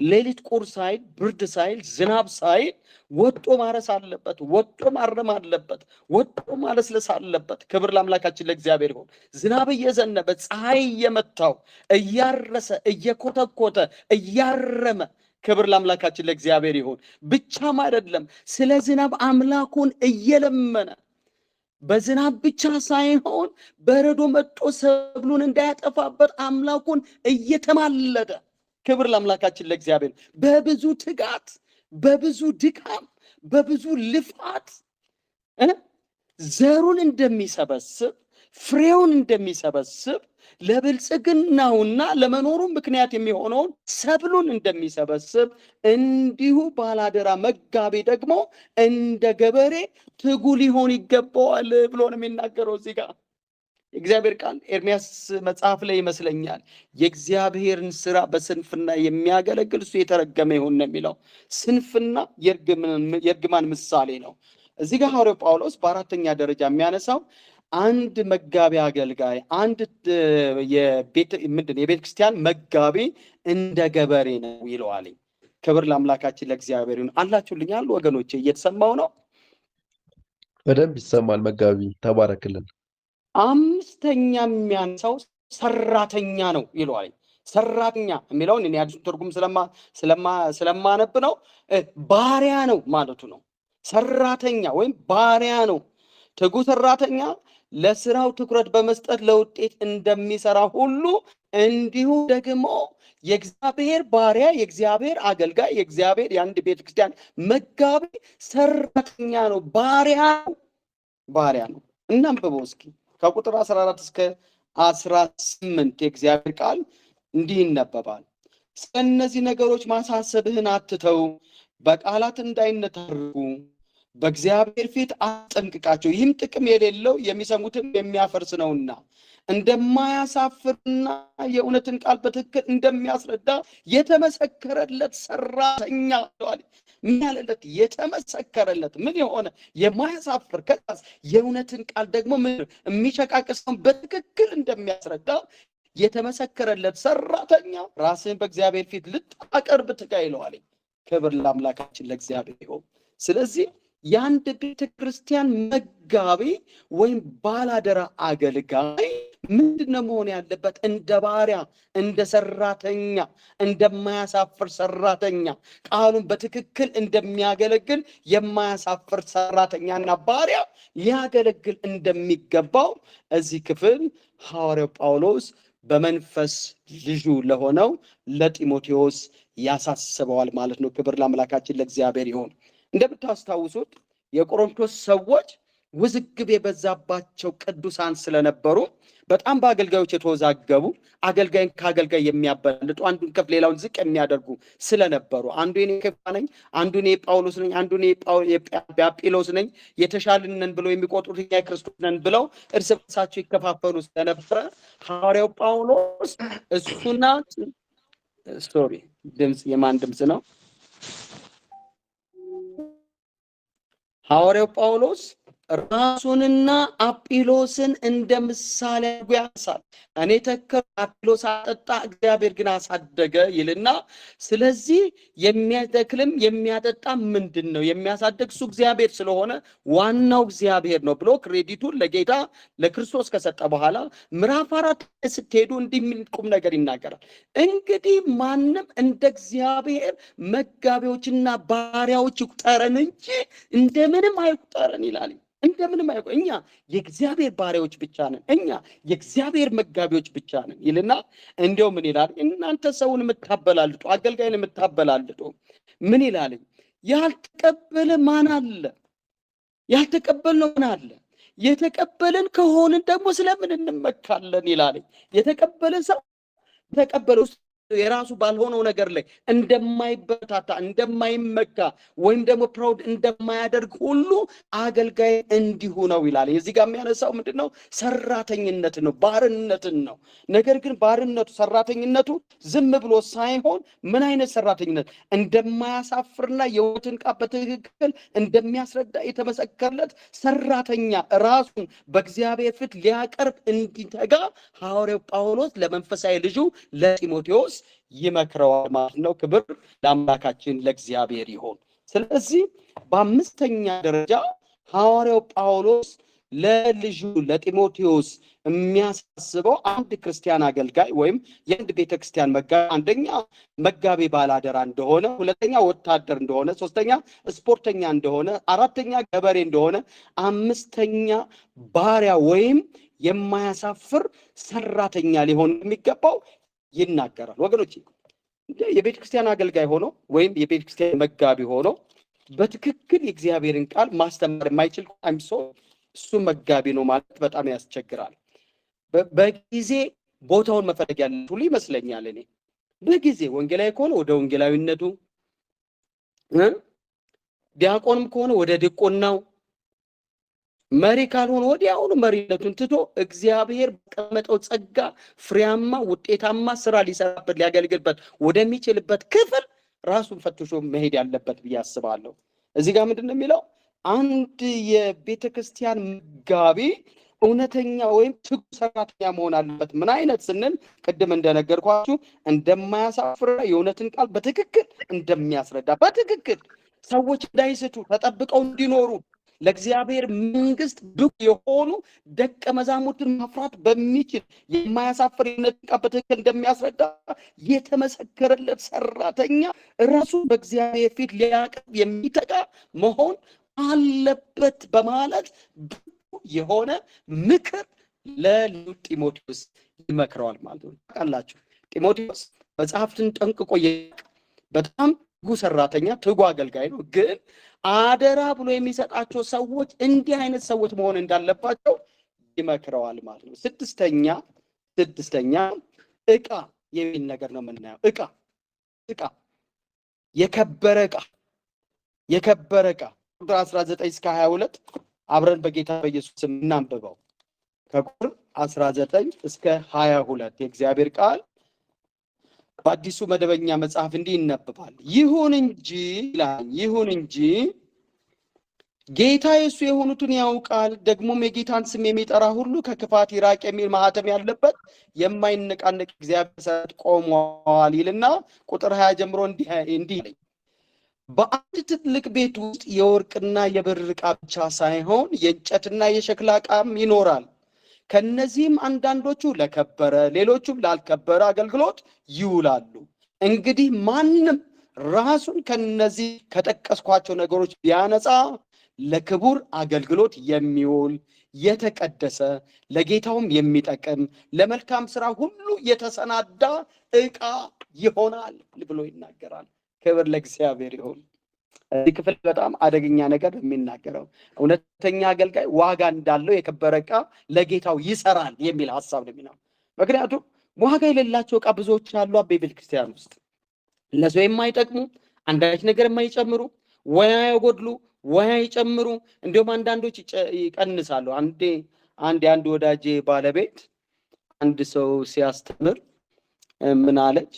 ሌሊት ቁር ሳይል ብርድ ሳይል ዝናብ ሳይል ወጦ ማረስ አለበት፣ ወጦ ማረም አለበት፣ ወጦ ማለስለስ አለበት። ክብር ለአምላካችን ለእግዚአብሔር ይሁን። ዝናብ እየዘነበ ፀሐይ እየመታው እያረሰ እየኮተኮተ እያረመ፣ ክብር ለአምላካችን ለእግዚአብሔር ይሁን። ብቻም አይደለም ስለ ዝናብ አምላኩን እየለመነ በዝናብ ብቻ ሳይሆን በረዶ መጦ ሰብሉን እንዳያጠፋበት አምላኩን እየተማለደ፣ ክብር ለአምላካችን ለእግዚአብሔር፣ በብዙ ትጋት በብዙ ድካም በብዙ ልፋት ዘሩን እንደሚሰበስብ ፍሬውን እንደሚሰበስብ ለብልጽግናውና ለመኖሩ ምክንያት የሚሆነውን ሰብሉን እንደሚሰበስብ እንዲሁ ባላደራ መጋቢ ደግሞ እንደ ገበሬ ትጉ ሊሆን ይገባዋል ብሎ ነው የሚናገረው እዚህ ጋር እግዚአብሔር ቃል ኤርሚያስ መጽሐፍ ላይ ይመስለኛል። የእግዚአብሔርን ስራ በስንፍና የሚያገለግል እሱ የተረገመ ይሁን ነው የሚለው። ስንፍና የእርግማን ምሳሌ ነው። እዚህ ጋር ሐዋርያው ጳውሎስ በአራተኛ ደረጃ የሚያነሳው አንድ መጋቢ አገልጋይ፣ አንድ የቤተ ክርስቲያን መጋቢ እንደ ገበሬ ነው ይለዋል። ክብር ለአምላካችን ለእግዚአብሔር ይሁን። አላችሁልኛል ወገኖቼ? እየተሰማው ነው? በደንብ ይሰማል። መጋቢ ተባረክልን። አምስተኛ የሚያነሳው ሰራተኛ ነው ይለዋል። ሰራተኛ የሚለውን እኔ አዲስ ትርጉም ስለማነብ ነው። ባሪያ ነው ማለቱ ነው። ሰራተኛ ወይም ባሪያ ነው። ትጉ ሰራተኛ ለስራው ትኩረት በመስጠት ለውጤት እንደሚሰራ ሁሉ እንዲሁ ደግሞ የእግዚአብሔር ባሪያ፣ የእግዚአብሔር አገልጋይ፣ የእግዚአብሔር የአንድ ቤተክርስቲያን መጋቢ ሰራተኛ ነው፣ ባሪያ ነው። እናንብበው እስኪ ከቁጥር 14 እስከ 18 የእግዚአብሔር ቃል እንዲህ ይነበባል። ስለነዚህ ነገሮች ማሳሰብህን አትተው፣ በቃላት እንዳይነታርኩ በእግዚአብሔር ፊት አስጠንቅቃቸው። ይህም ጥቅም የሌለው የሚሰሙትን የሚያፈርስ ነውና እንደማያሳፍርና የእውነትን ቃል በትክክል እንደሚያስረዳ የተመሰከረለት ሰራተኛ ይለዋል። ምን ያለለት? የተመሰከረለት ምን የሆነ የማያሳፍር፣ ከዛስ የእውነትን ቃል ደግሞ ምን የሚሸቃቅሰውን በትክክል እንደሚያስረዳ የተመሰከረለት ሰራተኛ ራስህን በእግዚአብሔር ፊት ልታቀርብ ትጋ ይለዋል። ክብር ለአምላካችን ለእግዚአብሔር ይሁን። ስለዚህ የአንድ ቤተ ክርስቲያን መጋቢ ወይም ባላደራ አገልጋይ ምንድነው መሆን ያለበት? እንደ ባሪያ፣ እንደ ሰራተኛ፣ እንደማያሳፍር ሰራተኛ፣ ቃሉን በትክክል እንደሚያገለግል የማያሳፍር ሰራተኛና ባሪያ ሊያገለግል እንደሚገባው እዚህ ክፍል ሐዋርያው ጳውሎስ በመንፈስ ልጁ ለሆነው ለጢሞቴዎስ ያሳስበዋል ማለት ነው። ክብር ለአምላካችን ለእግዚአብሔር ይሁን። እንደምታስታውሱት የቆሮንቶስ ሰዎች ውዝግብ የበዛባቸው ቅዱሳን ስለነበሩ በጣም በአገልጋዮች የተወዛገቡ፣ አገልጋይን ከአገልጋይ የሚያበላልጡ፣ አንዱን ከፍ ሌላውን ዝቅ የሚያደርጉ ስለነበሩ አንዱ የኔ ከፍ ነኝ፣ አንዱ እኔ ጳውሎስ ነኝ፣ አንዱ እኔ የአጵሎስ ነኝ፣ የተሻልነን ብለው የሚቆጥሩት እኛ የክርስቶስ ነን ብለው እርስ በርሳቸው ይከፋፈሉ ስለነበረ ሐዋርያው ጳውሎስ እሱና ድምፅ የማን ድምፅ ነው? ሐዋርያው ጳውሎስ ራሱንና አጵሎስን እንደ ምሳሌ ያነሳል። እኔ ተከልኩ፣ አጵሎስ አጠጣ፣ እግዚአብሔር ግን አሳደገ ይልና ስለዚህ የሚያተክልም የሚያጠጣ ምንድን ነው? የሚያሳደግ እሱ እግዚአብሔር ስለሆነ ዋናው እግዚአብሔር ነው ብሎ ክሬዲቱን ለጌታ ለክርስቶስ ከሰጠ በኋላ ምዕራፍ 4 ስትሄዱ እንዲህ የሚል ቁም ነገር ይናገራል። እንግዲህ ማንም እንደ እግዚአብሔር መጋቢዎችና ባሪያዎች ይቁጠረን እንጂ እንደምንም አይቁጠረን ይላል። እንደምንም አይቆ እኛ የእግዚአብሔር ባሪያዎች ብቻ ነን፣ እኛ የእግዚአብሔር መጋቢዎች ብቻ ነን ይልና እንዲያው ምን ይላል? እናንተ ሰውን የምታበላልጡ፣ አገልጋይን የምታበላልጡ ምን ይላል? ያልተቀበለ ማን አለ? ያልተቀበልነው ማን አለ? የተቀበልን ከሆንን ደግሞ ስለምን እንመካለን ይላል። የተቀበለ ሰው የተቀበለው የራሱ ባልሆነው ነገር ላይ እንደማይበታታ እንደማይመካ ወይም ደግሞ ፕራውድ እንደማያደርግ ሁሉ አገልጋይ እንዲሁ ነው ይላል። የዚህ ጋር የሚያነሳው ምንድነው? ሰራተኝነትን ነው፣ ባርነትን ነው። ነገር ግን ባርነቱ ሰራተኝነቱ ዝም ብሎ ሳይሆን ምን አይነት ሰራተኝነት? እንደማያሳፍርና የሕይወትን ቃል በትክክል እንደሚያስረዳ የተመሰከረለት ሰራተኛ ራሱን በእግዚአብሔር ፊት ሊያቀርብ እንዲተጋ ሐዋርያው ጳውሎስ ለመንፈሳዊ ልጁ ለጢሞቴዎስ ይመክረዋል ማለት ነው። ክብር ለአምላካችን ለእግዚአብሔር ይሁን። ስለዚህ በአምስተኛ ደረጃ ሐዋርያው ጳውሎስ ለልጁ ለጢሞቴዎስ የሚያሳስበው አንድ ክርስቲያን አገልጋይ ወይም የአንድ ቤተክርስቲያን መጋቢ አንደኛ መጋቢ ባላደራ እንደሆነ፣ ሁለተኛ ወታደር እንደሆነ፣ ሶስተኛ ስፖርተኛ እንደሆነ፣ አራተኛ ገበሬ እንደሆነ፣ አምስተኛ ባሪያ ወይም የማያሳፍር ሰራተኛ ሊሆን የሚገባው ይናገራል። ወገኖች የቤተ ክርስቲያን አገልጋይ ሆኖ ወይም የቤተ ክርስቲያን መጋቢ ሆኖ በትክክል የእግዚአብሔርን ቃል ማስተማር የማይችል እሱ መጋቢ ነው ማለት በጣም ያስቸግራል። በጊዜ ቦታውን መፈለግ ያለበት ሁሉ ይመስለኛል። እኔ በጊዜ ወንጌላዊ ከሆነ ወደ ወንጌላዊነቱ፣ ዲያቆንም ከሆነ ወደ ዲቆናው፣ መሪ ካልሆነ ወዲያውኑ መሪነቱን ትቶ እግዚአብሔር በቀመጠው ጸጋ ፍሬያማ ውጤታማ ስራ ሊሰራበት ሊያገልግልበት ወደሚችልበት ክፍል ራሱን ፈትሾ መሄድ ያለበት ብዬ አስባለሁ። እዚህ ጋር ምንድን ነው የሚለው? አንድ የቤተ ክርስቲያን መጋቢ እውነተኛ ወይም ትጉ ሰራተኛ መሆን አለበት። ምን አይነት ስንል ቅድም እንደነገርኳችሁ እንደማያሳፍር የእውነትን ቃል በትክክል እንደሚያስረዳ፣ በትክክል ሰዎች እንዳይስቱ ተጠብቀው እንዲኖሩ ለእግዚአብሔር መንግስት ብቁ የሆኑ ደቀ መዛሙርትን ማፍራት በሚችል የማያሳፍር የእውነትን ቃል በትክክል እንደሚያስረዳ የተመሰከረለት ሰራተኛ ራሱ በእግዚአብሔር ፊት ሊያቀርብ የሚተጋ መሆን አለበት በማለት ብቁ የሆነ ምክር ለጢሞቴዎስ ይመክረዋል ማለት ነው። ታውቃላችሁ ጢሞቴዎስ መጽሐፍትን ጠንቅቆ በጣም ትጉ ሰራተኛ ትጉ አገልጋይ ነው። ግን አደራ ብሎ የሚሰጣቸው ሰዎች እንዲህ አይነት ሰዎች መሆን እንዳለባቸው ይመክረዋል ማለት ነው። ስድስተኛ ዕቃ የሚል ነገር ነው የምናየው። ዕቃ የከበረ ዕቃ ቁጥር 19 እስከ 22 አብረን በጌታ በኢየሱስ ስም እናንብበው። ከቁጥር 19 እስከ 22 የእግዚአብሔር ቃል በአዲሱ መደበኛ መጽሐፍ እንዲህ ይነበባል። ይሁን እንጂ ጌታ የሱ የሆኑትን ያውቃል፣ ደግሞም የጌታን ስም የሚጠራ ሁሉ ከክፋት ይራቅ የሚል ማህተም ያለበት የማይነቃነቅ እግዚአብሔር ሰጥ ቆሟል ይልና ቁጥር 20 ጀምሮ እንዲህ ይላል። በአንድ ትልቅ ቤት ውስጥ የወርቅና የብር ዕቃ ብቻ ሳይሆን የእንጨትና የሸክላ ዕቃም ይኖራል። ከነዚህም አንዳንዶቹ ለከበረ ሌሎቹም ላልከበረ አገልግሎት ይውላሉ። እንግዲህ ማንም ራሱን ከነዚህ ከጠቀስኳቸው ነገሮች ቢያነጻ ለክቡር አገልግሎት የሚውል የተቀደሰ ለጌታውም የሚጠቅም ለመልካም ስራ ሁሉ የተሰናዳ ዕቃ ይሆናል ብሎ ይናገራል። ክብር ለእግዚአብሔር ይሁን። እዚህ ክፍል በጣም አደገኛ ነገር የሚናገረው እውነተኛ አገልጋይ ዋጋ እንዳለው የከበረ ዕቃ ለጌታው ይሰራል የሚል ሐሳብ ነው የሚናገረው። ምክንያቱም ዋጋ የሌላቸው ዕቃ ብዙዎች አሉ ቤተ ክርስቲያን ውስጥ ለሰው የማይጠቅሙ አንዳች ነገር የማይጨምሩ ወይ ያጎድሉ ወይ ይጨምሩ፣ እንዲሁም አንዳንዶች ይቀንሳሉ። አንድ ወዳጄ ባለቤት አንድ ሰው ሲያስተምር ምን አለች?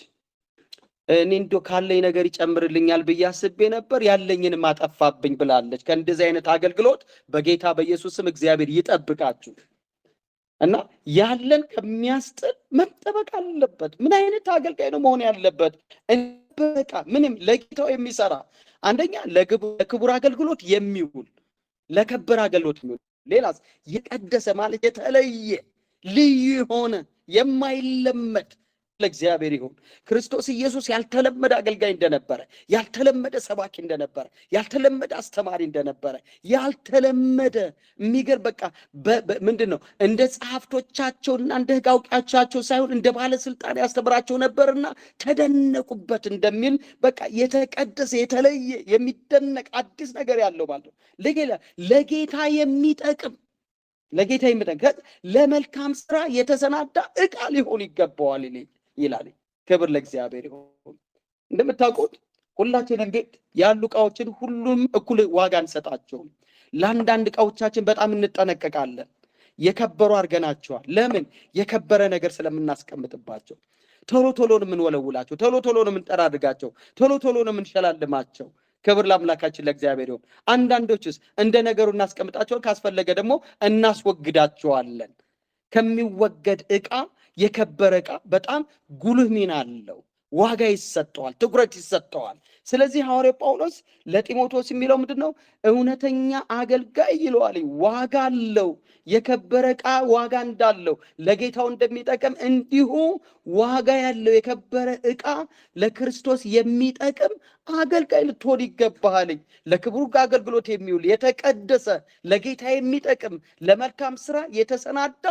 እኔ እንደው ካለኝ ነገር ይጨምርልኛል ብዬ አስቤ ነበር ያለኝን ማጠፋብኝ ብላለች። ከእንደዚህ አይነት አገልግሎት በጌታ በኢየሱስ ስም እግዚአብሔር ይጠብቃችሁ እና ያለን ከሚያስጥል መጠበቅ አለበት። ምን አይነት አገልጋይ ነው መሆን ያለበት? በቃ ምንም ለጌታው የሚሰራ አንደኛ ለክቡር አገልግሎት የሚውል ለከበረ አገልግሎት የሚውል፣ ሌላስ የቀደሰ ማለት የተለየ ልዩ የሆነ የማይለመድ ለእግዚአብሔር ይሁን። ክርስቶስ ኢየሱስ ያልተለመደ አገልጋይ እንደነበረ፣ ያልተለመደ ሰባኪ እንደነበረ፣ ያልተለመደ አስተማሪ እንደነበረ፣ ያልተለመደ የሚገርም በቃ ምንድነው እንደ ጸሐፍቶቻቸውና እንደ ሕግ አውቂዎቻቸው ሳይሆን እንደ ባለስልጣን ያስተምራቸው ነበርና ተደነቁበት እንደሚል በቃ የተቀደሰ የተለየ የሚደነቅ አዲስ ነገር ያለው ማለት ነው። ለጌታ የሚጠቅም ለመልካም ስራ የተሰናዳ ዕቃ ሊሆን ይገባዋል ይላል። ክብር ለእግዚአብሔር ይሁን። እንደምታውቁት ሁላችንም ቤት ያሉ ዕቃዎችን ሁሉም እኩል ዋጋ እንሰጣቸውም። ለአንዳንድ ዕቃዎቻችን በጣም እንጠነቀቃለን። የከበሩ አድርገናቸዋል። ለምን? የከበረ ነገር ስለምናስቀምጥባቸው። ቶሎ ቶሎ ነው የምንወለውላቸው፣ ቶሎ ቶሎ ነው የምንጠራርጋቸው፣ ቶሎ ቶሎ ነው የምንሸላልማቸው። ክብር ለአምላካችን ለእግዚአብሔር ይሁን። አንዳንዶችስ እንደ ነገሩ እናስቀምጣቸዋል፣ ካስፈለገ ደግሞ እናስወግዳቸዋለን። ከሚወገድ ዕቃ የከበረ ዕቃ በጣም ጉልህ ሚና አለው። ዋጋ ይሰጠዋል፣ ትኩረት ይሰጠዋል። ስለዚህ ሐዋርያው ጳውሎስ ለጢሞቴዎስ የሚለው ምንድን ነው? እውነተኛ አገልጋይ ይለዋል፣ ዋጋ አለው። የከበረ ዕቃ ዋጋ እንዳለው ለጌታው እንደሚጠቅም እንዲሁ ዋጋ ያለው የከበረ ዕቃ ለክርስቶስ የሚጠቅም አገልጋይ ልትሆን ይገባሃል። ለክብሩ አገልግሎት የሚውል የተቀደሰ ለጌታ የሚጠቅም ለመልካም ስራ የተሰናዳ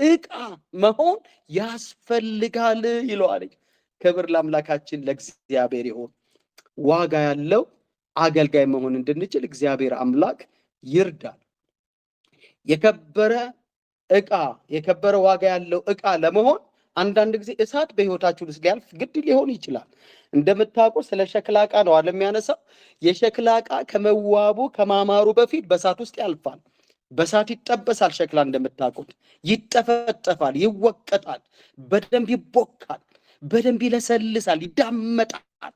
ዕቃ መሆን ያስፈልጋል ይለዋል። ክብር ለአምላካችን ለእግዚአብሔር ይሁን። ዋጋ ያለው አገልጋይ መሆን እንድንችል እግዚአብሔር አምላክ ይርዳል። የከበረ ዕቃ የከበረ ዋጋ ያለው ዕቃ ለመሆን አንዳንድ ጊዜ እሳት በሕይወታችሁ ውስጥ ሊያልፍ ግድ ሊሆን ይችላል። እንደምታውቁ ስለ ሸክላ ዕቃ ነው አለ የሚያነሳው። የሸክላ ዕቃ ከመዋቡ ከማማሩ በፊት በእሳት ውስጥ ያልፋል። በእሳት ይጠበሳል። ሸክላ እንደምታውቁት ይጠፈጠፋል፣ ይወቀጣል፣ በደንብ ይቦካል፣ በደንብ ይለሰልሳል፣ ይዳመጣል።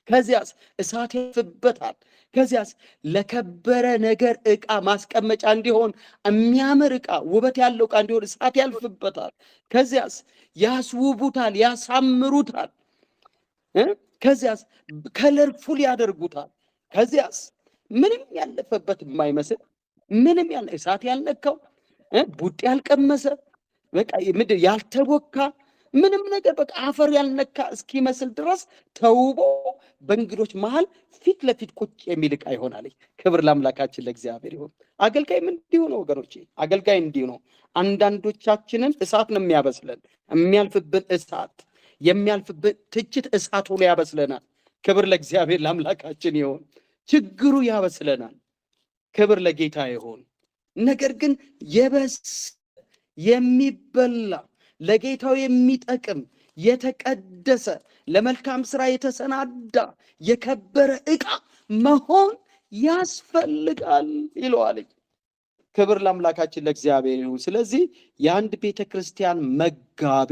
ከዚያስ እሳት ያልፍበታል። ከዚያስ ለከበረ ነገር ዕቃ ማስቀመጫ እንዲሆን የሚያምር ዕቃ ውበት ያለው ዕቃ እንዲሆን እሳት ያልፍበታል። ከዚያስ ያስውቡታል፣ ያሳምሩታል። ከዚያስ ከለርፉል ያደርጉታል። ከዚያስ ምንም ያለፈበት የማይመስል ምንም እሳት ያልነካው ቡጥ ያልቀመሰ በቃ ምንድን ያልተቦካ ምንም ነገር በቃ አፈር ያልነካ እስኪመስል ድረስ ተውቦ በእንግዶች መሃል ፊት ለፊት ቁጭ የሚል ዕቃ ይሆናል። ክብር ለአምላካችን ለእግዚአብሔር ይሁን። አገልጋይም እንዲሁ ነው ወገኖቼ፣ አገልጋይ እንዲሁ ነው። አንዳንዶቻችንን እሳት ነው የሚያበስለን። የሚያልፍብን እሳት የሚያልፍብን ትችት እሳት ሆኖ ያበስለናል። ክብር ለእግዚአብሔር ለአምላካችን ይሁን። ችግሩ ያበስለናል። ክብር ለጌታ ይሁን። ነገር ግን የሚበላ ለጌታው የሚጠቅም የተቀደሰ ለመልካም ስራ የተሰናዳ የከበረ ዕቃ መሆን ያስፈልጋል ይለዋል። ክብር ለአምላካችን ለእግዚአብሔር ይሁን። ስለዚህ የአንድ ቤተ ክርስቲያን መጋቢ፣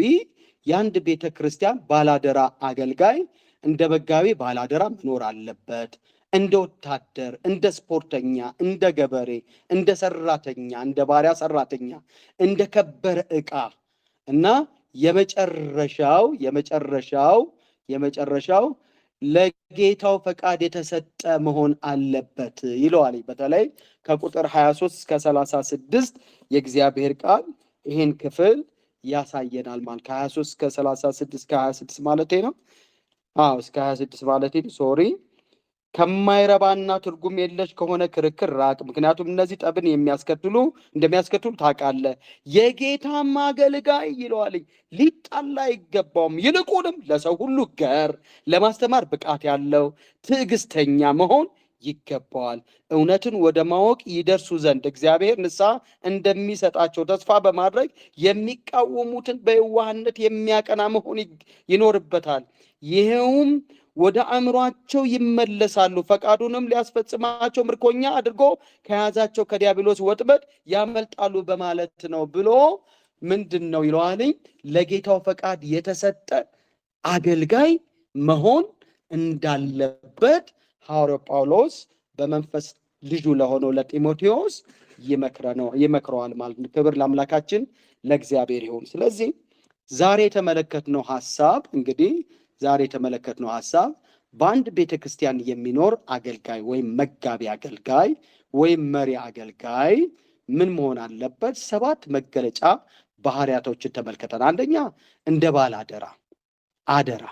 የአንድ ቤተ ክርስቲያን ባላደራ አገልጋይ እንደ መጋቢ ባላደራ መኖር አለበት። እንደ ወታደር፣ እንደ ስፖርተኛ፣ እንደ ገበሬ፣ እንደ ሰራተኛ፣ እንደ ባሪያ ሰራተኛ፣ እንደ ከበረ ዕቃ እና የመጨረሻው ለጌታው ፈቃድ የተሰጠ መሆን አለበት ይለዋል። በተለይ ከቁጥር 23 እስከ 36 የእግዚአብሔር ቃል ይህን ክፍል ያሳየናል። ማለት ከ23 እስከ 36 እስከ 26 ማለት ነው። እስከ 26 ማለት ነው። ሶሪ ከማይረባና ትርጉም የለሽ ከሆነ ክርክር ራቅ፣ ምክንያቱም እነዚህ ጠብን እንደሚያስከትሉ ታውቃለህ። የጌታም አገልጋይ ይለዋል ሊጣላ አይገባውም፣ ይልቁንም ለሰው ሁሉ ገር፣ ለማስተማር ብቃት ያለው ትዕግስተኛ መሆን ይገባዋል። እውነትን ወደ ማወቅ ይደርሱ ዘንድ እግዚአብሔር ንስሐ እንደሚሰጣቸው ተስፋ በማድረግ የሚቃወሙትን በየዋህነት የሚያቀና መሆን ይኖርበታል። ይሄውም ወደ አእምሯቸው ይመለሳሉ፣ ፈቃዱንም ሊያስፈጽማቸው ምርኮኛ አድርጎ ከያዛቸው ከዲያብሎስ ወጥመድ ያመልጣሉ በማለት ነው ብሎ ምንድን ነው ይለዋልኝ? ለጌታው ፈቃድ የተሰጠ አገልጋይ መሆን እንዳለበት ሐዋርያው ጳውሎስ በመንፈስ ልጁ ለሆነው ለጢሞቴዎስ ይመክረዋል ማለት ነው። ክብር ለአምላካችን ለእግዚአብሔር ይሁን። ስለዚህ ዛሬ የተመለከትነው ሐሳብ በአንድ ቤተ ክርስቲያን የሚኖር አገልጋይ ወይም መጋቢ አገልጋይ ወይም መሪ አገልጋይ ምን መሆን አለበት? 7 መገለጫ ባህሪያቶችን ተመልከተን። አንደኛ እንደ ባለ አደራ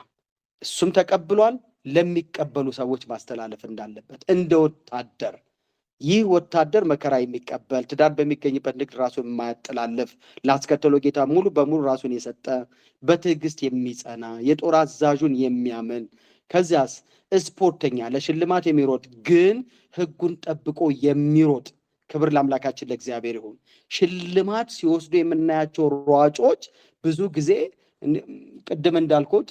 እሱም ተቀብሏል፣ ለሚቀበሉ ሰዎች ማስተላለፍ እንዳለበት። እንደ ወታደር ይህ ወታደር መከራ የሚቀበል ትዳር በሚገኝበት ንግድ ራሱን የማያጠላልፍ ላስከተለው ጌታ ሙሉ በሙሉ ራሱን የሰጠ በትዕግስት የሚጸና የጦር አዛዡን የሚያምን ከዚያስ ስፖርተኛ ለሽልማት የሚሮጥ ግን ሕጉን ጠብቆ የሚሮጥ። ክብር ለአምላካችን ለእግዚአብሔር ይሁን። ሽልማት ሲወስዱ የምናያቸው ሯጮች ብዙ ጊዜ ቅድም እንዳልኩት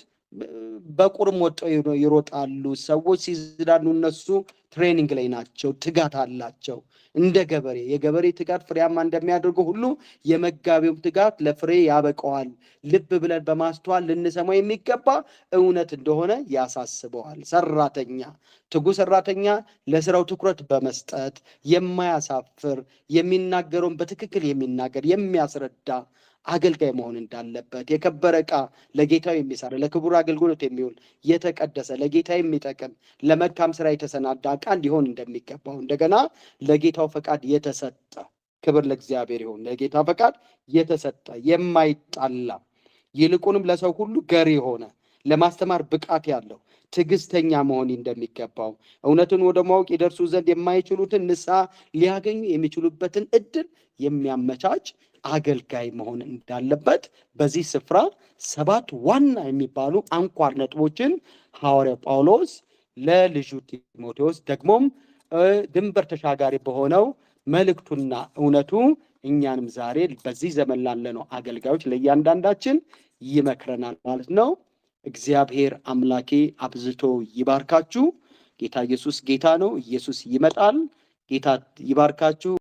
በቁርም ወጥተው ይሮጣሉ። ሰዎች ሲዝናኑ እነሱ ትሬኒንግ ላይ ናቸው፣ ትጋት አላቸው። እንደ ገበሬ የገበሬ ትጋት ፍሬያማ እንደሚያደርገው ሁሉ የመጋቢውም ትጋት ለፍሬ ያበቀዋል። ልብ ብለን በማስተዋል ልንሰማው የሚገባ እውነት እንደሆነ ያሳስበዋል። ሰራተኛ ትጉ ሰራተኛ ለስራው ትኩረት በመስጠት የማያሳፍር የሚናገረውን በትክክል የሚናገር የሚያስረዳ አገልጋይ መሆን እንዳለበት፣ የከበረ ዕቃ ለጌታው የሚሰራ ለክቡር አገልግሎት የሚውል የተቀደሰ ለጌታ የሚጠቅም ለመልካም ስራ የተሰናዳ ዕቃ እንዲሆን እንደሚገባው፣ እንደገና ለጌታው ፈቃድ የተሰጠ ክብር ለእግዚአብሔር ይሁን። ለጌታ ፈቃድ የተሰጠ የማይጣላ ይልቁንም ለሰው ሁሉ ገር የሆነ ለማስተማር ብቃት ያለው ትዕግስተኛ መሆን እንደሚገባው፣ እውነትን ወደ ማወቅ ይደርሱ ዘንድ የማይችሉትን ንስሐ ሊያገኙ የሚችሉበትን እድል የሚያመቻች አገልጋይ መሆን እንዳለበት በዚህ ስፍራ 7 ዋና የሚባሉ አንኳር ነጥቦችን ሐዋርያው ጳውሎስ ለልጁ ጢሞቴዎስ ደግሞም ድንበር ተሻጋሪ በሆነው መልእክቱና እውነቱ እኛንም ዛሬ በዚህ ዘመን ላለነው አገልጋዮች ለእያንዳንዳችን ይመክረናል ማለት ነው። እግዚአብሔር አምላኬ አብዝቶ ይባርካችሁ። ጌታ ኢየሱስ ጌታ ነው። ኢየሱስ ይመጣል። ጌታ ይባርካችሁ።